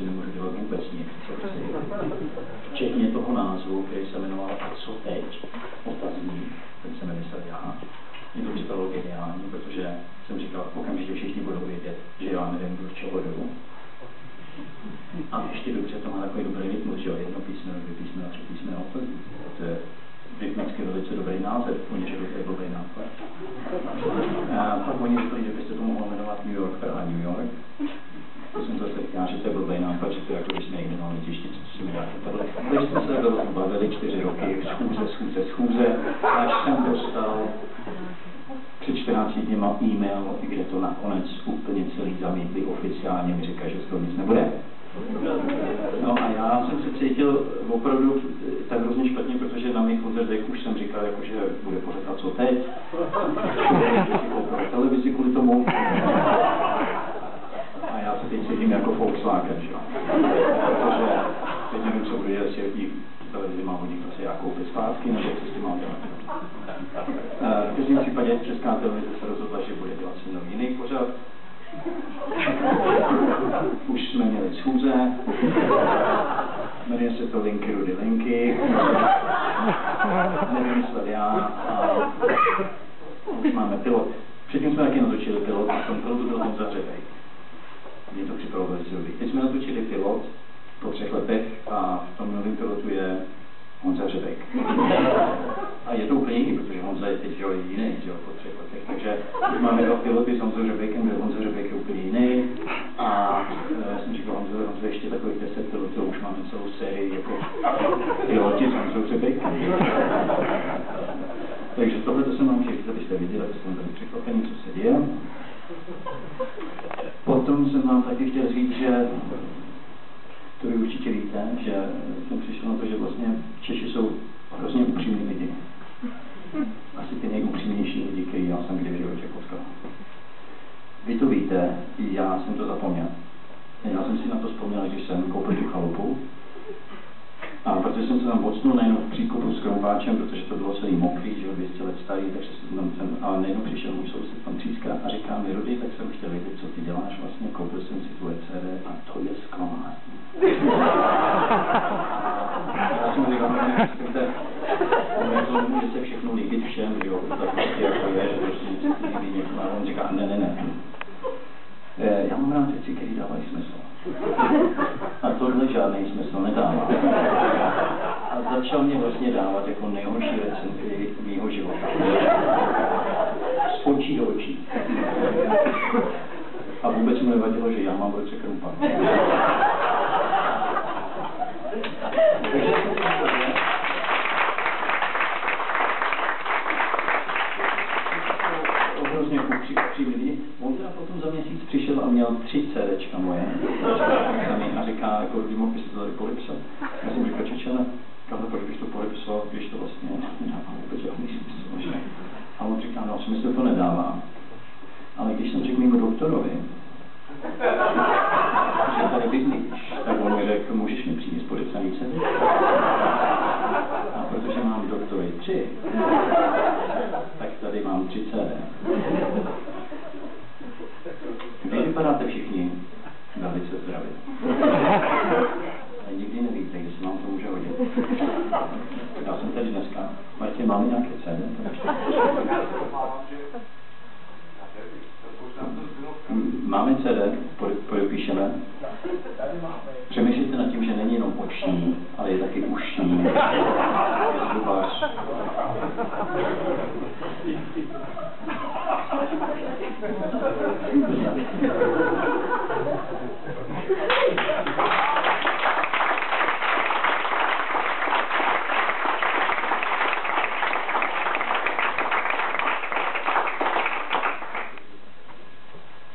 si nemůžu dělat vůbec nic. Včetně toho názvu, který se jmenoval A co teď? Otazník, ten jsem vymyslel já. Mě to připadalo geniální, protože jsem říkal, okamžitě všichni budou vědět, že já nevím, do čeho jdu. A ještě dobře to má takový dobrý rytmus, že jo, 1 písmeno, 2 písmena, 3 písmena, otazník. To je rytmicky velice dobrý název, oni řekli, to je blbý nápad. Pak oni řekli, že byste to mohlo jmenovat New York Praha New York. To jsem zase říkal, že to je blbý nápad, že to je jako když jsme někde na letišti, co si mi dá chytadle. Takže jsme se bavili 4 roky, schůze, až jsem dostal před 14 dněma e-mail, kde to nakonec úplně celý zamítli oficiálně, mi říká, že z toho nic nebude. No a já jsem se cítil opravdu tak hrozně špatně, protože na mých koncertech už jsem říkal, jako, že bude pořád A co teď? Televizi kvůli tomu. A já se teď cítím jako Volkswagen, že jo? Protože teď nevím, co bude, jestli televizi mám hodit asi já koupit zpátky, nebo co s tím mám dělat. V každém případě Česká televize se rozhodla, že bude dělat se mnou jiný pořad. Už jsme měli schůze, jmenuje se to Linky Rudy Linky, nevymyslel já a už máme pilot. Předtím jsme taky natočili pilot a v tom pilotu byl Honza Řebejk. Mě to připadalo velice dobrý. Teď jsme natočili pilot po 3 letech a v tom novém pilotu je Honza Řebejk. A je to úplně jiný, protože Honza je teď jiný, že jo, po 3 letech. Takže už máme 2 piloty s Honzou Řebejkem, kde Honza Řebejk je úplně jiný. A já jsem říkal, Honzo ještě takových 10 pilotů, už máme celou sérii jako piloti s Honzou Řebejkem. Takže tohle to jsem vám chtěl říct, abyste viděli, abyste vám tady překvapení, co se děje. Potom jsem vám taky chtěl říct, že to vy určitě víte, že jsem přišel na to, že vlastně Češi jsou hrozně upřímní lidi. Asi ty nejupřímnější lidi, který já jsem kdy v životě potkal. Vy to víte, i já jsem to zapomněl. Já jsem si na to vzpomněl, když jsem koupil tu chalupu. A protože jsem se tam odstnul nejenom v příkopu s krompáčem, protože to bylo celý mokrý, že 200 let starý, takže jsem tam ale najednou přišel můj soused pan Tříska a říká mi, Rudy, tak jsem chtěl vědět, co ty děláš vlastně, koupil jsem si tvoje CD a to je zklamání. Já jsem říkal, že může se všechno líbit všem, že jo, tak prostě jako je, že prostě nic líbí někomu, a on říká, ne. Já mám rád věci, které dávají smysl. A tohle žádný smysl nedává. A začal mě vlastně dávat jako nejhorší recenzi mýho života. Z očí do očí. A vůbec mi nevadilo, že já mám v ruce krumpan. Hrozně upřímný. On teda potom za měsíc přišel a měl 3 CDčka moje. A říká, jako, kdy mohl byste to tady podepsat. Já jsem říkal, Čečele, proč bych to podepsal, když to vlastně nedává vůbec žádný smysl. A on říká, no smysl to nedává. Ale když jsem řekl mému doktorovi, že tady bydlíš, tak on mi řekl, můžeš mi přijít podepsaný CD? A protože mám doktory 3, tak tady mám 3 CD. Vy vypadáte všichni velice zdravě. Ale nikdy nevíte, jestli vám to může hodit. Já jsem tady dneska. Martě, máme nějaké CD? Máme CD, podepíšeme. Přemýšlíte nad tím, že není jenom oční, ale je taky ušní.